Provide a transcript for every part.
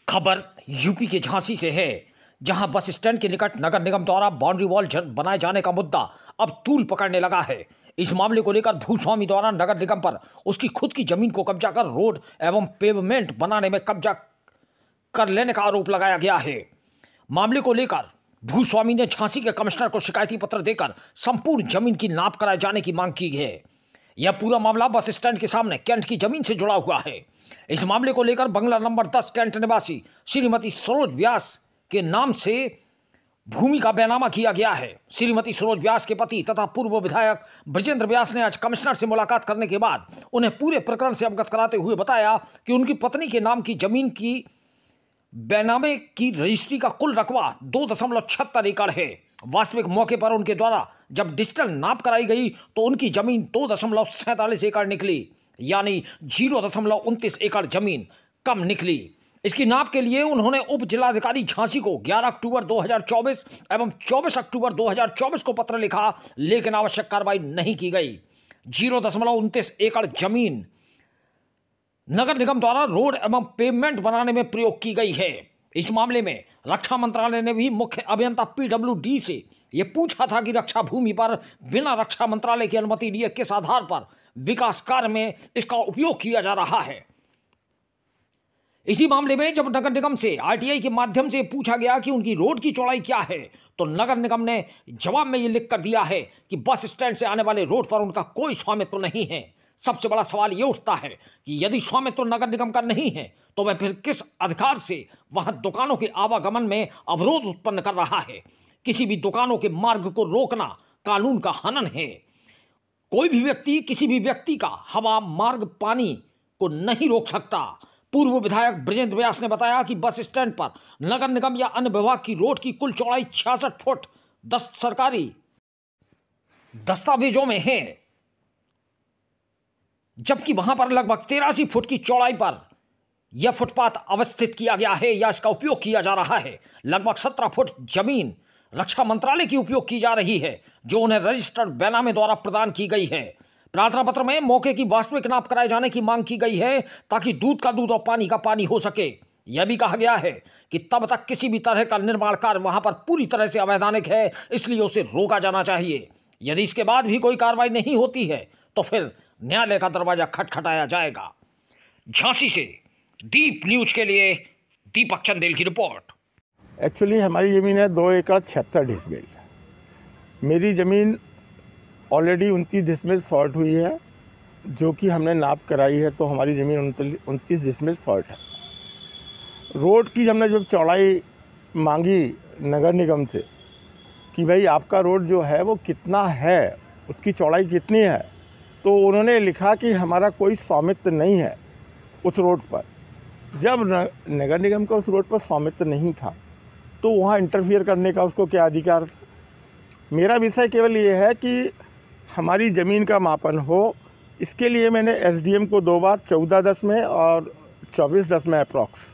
खबर यूपी के झांसी से है, जहां बस स्टैंड के निकट नगर निगम द्वारा बाउंड्री वॉल बनाए जाने का मुद्दा अब तूल पकड़ने लगा है। इस मामले को लेकर भूस्वामी द्वारा नगर निगम पर उसकी खुद की जमीन को कब्जा कर रोड एवं पेवमेंट बनाने में कब्जा कर लेने का आरोप लगाया गया है। मामले को लेकर भूस्वामी ने झांसी के कमिश्नर को शिकायती पत्र देकर संपूर्ण जमीन की नाप कराए जाने की मांग की है। यह पूरा मामला बस स्टैंड के सामने कैंट की जमीन से जुड़ा हुआ है। इस मामले को लेकर बंगला नंबर 10 कैंट निवासी श्रीमती सरोज व्यास के नाम से भूमि का बैनामा किया गया है। श्रीमती सरोज व्यास के पति तथा पूर्व विधायक ब्रजेंद्र व्यास ने आज कमिश्नर से मुलाकात करने के बाद उन्हें पूरे प्रकरण से अवगत कराते हुए बताया कि उनकी पत्नी के नाम की जमीन की बैनामे की रजिस्ट्री का कुल रकबा 2.76 एकड़ है। वास्तविक मौके पर उनके द्वारा जब डिजिटल नाप कराई गई तो उनकी जमीन 2.47 एकड़ निकली, यानी 0.29 एकड़ जमीन कम निकली। इसकी नाप के लिए उन्होंने उप जिलाधिकारी झांसी को 11 अक्टूबर 2024 एवं 24 अक्टूबर 2024 को पत्र लिखा, लेकिन आवश्यक कार्रवाई नहीं की गई। 0.29 एकड़ जमीन नगर निगम द्वारा रोड एवं पेवमेंट बनाने में प्रयोग की गई है। इस मामले में रक्षा मंत्रालय ने भी मुख्य अभियंता PWD से यह पूछा था कि रक्षा भूमि पर बिना रक्षा मंत्रालय की अनुमति लिए किस आधार पर विकास कार्य में इसका उपयोग किया जा रहा है। इसी मामले में जब नगर निगम से RTI के माध्यम से पूछा गया कि उनकी रोड की चौड़ाई क्या है, तो नगर निगम ने जवाब में यह लिख कर दिया है कि बस स्टैंड से आने वाले रोड पर उनका कोई स्वामित्व नहीं है। सबसे बड़ा सवाल यह उठता है कि यदि स्वामित्व नगर निगम का नहीं है तो वह फिर किस अधिकार से वहां दुकानों के आवागमन में अवरोध उत्पन्न कर रहा है। किसी भी दुकानों के मार्ग को रोकना कानून का हनन है। कोई भी व्यक्ति किसी भी व्यक्ति का हवा, मार्ग, पानी को नहीं रोक सकता। पूर्व विधायक ब्रजेंद्र व्यास ने बताया कि बस स्टैंड पर नगर निगम या अन्य विभाग की रोड की कुल चौड़ाई 66 फुट 10 सरकारी दस्तावेजों में है, जबकि वहां पर लगभग 83 फुट की चौड़ाई पर यह फुटपाथ अवस्थित किया गया है या इसका उपयोग किया जा रहा है। लगभग 17 फुट जमीन रक्षा मंत्रालय की उपयोग की जा रही है, जो उन्हें रजिस्टर्ड बैनामे द्वारा प्रदान की गई है। प्रार्थना पत्र में मौके की वास्तविक नाप कराए जाने की मांग की गई है, ताकि दूध का दूध और पानी का पानी हो सके। यह भी कहा गया है कि तब तक किसी भी तरह का निर्माण कार्य वहां पर पूरी तरह से अवैधानिक है, इसलिए उसे रोका जाना चाहिए। यदि इसके बाद भी कोई कार्रवाई नहीं होती है तो फिर न्यायालय का दरवाजा खटखटाया जाएगा। झांसी से दीप न्यूज के लिए दीपक चंदेल की रिपोर्ट। एक्चुअली हमारी ज़मीन है 2 एकड़ 76 डिसमिल। मेरी ज़मीन ऑलरेडी 29 डिसमिल शॉर्ट हुई है, जो कि हमने नाप कराई है, तो हमारी ज़मीन 29 डिसमिल शॉर्ट है। रोड की हमने जब चौड़ाई मांगी नगर निगम से कि भाई आपका रोड जो है वो कितना है, उसकी चौड़ाई कितनी है, तो उन्होंने लिखा कि हमारा कोई स्वामित्व नहीं है उस रोड पर। जब नगर निगम का उस रोड पर स्वामित्व नहीं था तो वहाँ इंटरफियर करने का उसको क्या अधिकार। मेरा विषय केवल ये है कि हमारी ज़मीन का मापन हो। इसके लिए मैंने SDM को 2 बार 14/10 में और 24/10 में अप्रॉक्स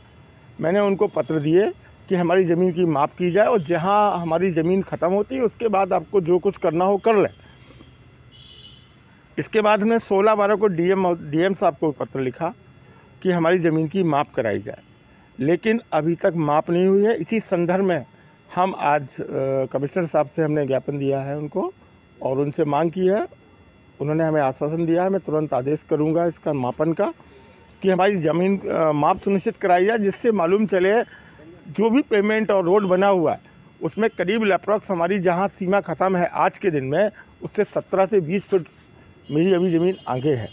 मैंने उनको पत्र दिए कि हमारी ज़मीन की माप की जाए और जहाँ हमारी ज़मीन ख़त्म होती है उसके बाद आपको जो कुछ करना हो कर लें। इसके बाद हमने 16/12 को DM साहब को पत्र लिखा कि हमारी ज़मीन की माप कराई जाए, लेकिन अभी तक माप नहीं हुई है। इसी संदर्भ में हम आज कमिश्नर साहब से हमने ज्ञापन दिया है उनको और उनसे मांग की है। उन्होंने हमें आश्वासन दिया है, मैं तुरंत आदेश करूंगा इसका मापन का, कि हमारी ज़मीन माप सुनिश्चित कराई जाए, जिससे मालूम चले जो भी पेमेंट और रोड बना हुआ है उसमें करीब अप्रॉक्स हमारी जहां सीमा ख़त्म है आज के दिन में, उससे 17 से 20 फुट मेरी अभी ज़मीन आगे है।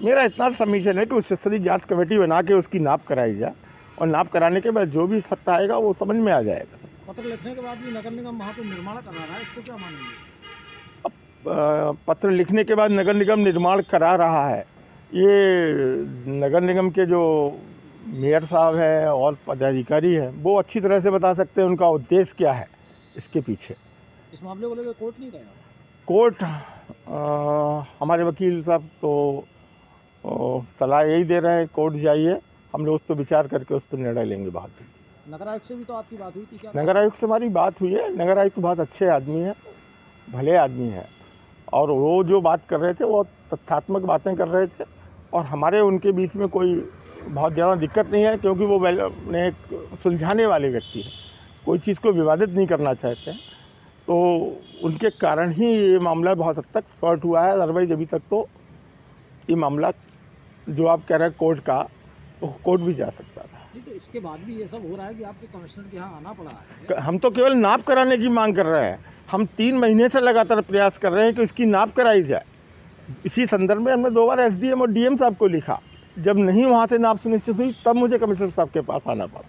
मेरा इतना सबमिशन है कि उच्च स्तरीय जाँच कमेटी बना के उसकी नाप कराई जाए और नाप कराने के बाद जो भी सत्ता आएगा वो समझ में आ जाएगा। पत्र लिखने के बाद भी नगर निगम वहाँ पर निर्माण करा रहा है, इसको क्या मानेंगे? अब पत्र लिखने के बाद नगर निगम निर्माण करा रहा है, ये नगर निगम के जो मेयर साहब हैं और पदाधिकारी हैं वो अच्छी तरह से बता सकते हैं उनका उद्देश्य क्या है इसके पीछे। इस मामले को लेकर कोर्ट नहीं गया? कोर्ट हमारे वकील साहब तो सलाह यही दे रहे हैं कोर्ट जाइए, हम लोग उस पर विचार करके उस पर निर्णय लेंगे बहुत जल्दी। नगर आयुक्त से भी तो आपकी बात हुई थी क्या? नगर आयुक्त से हमारी बात हुई है। नगर आयुक्त बहुत अच्छे आदमी हैं, भले आदमी हैं, और वो जो बात कर रहे थे वो तथ्यात्मक बातें कर रहे थे और हमारे उनके बीच में कोई बहुत ज़्यादा दिक्कत नहीं है, क्योंकि वो सुलझाने वाले व्यक्ति हैं, कोई चीज़ को विवादित नहीं करना चाहते हैं, तो उनके कारण ही ये मामला बहुत हद तक सॉर्ट हुआ है। अदरवाइज़ अभी तक तो ये मामला जो आप कह रहे हैं कोर्ट का, वो कोर्ट भी जा सकता था। नहीं, तो इसके बाद भी ये सब हो रहा है कि आपके कमिश्नर के यहाँ आना पड़ा है। हम तो केवल नाप कराने की मांग कर रहे हैं। हम 3 महीने से लगातार प्रयास कर रहे हैं कि इसकी नाप कराई जाए। इसी संदर्भ में हमने 2 बार एसडीएम और डीएम साहब को लिखा। जब नहीं वहाँ से नाप सुनिश्चित हुई, तब मुझे कमिश्नर साहब के पास आना पड़ा।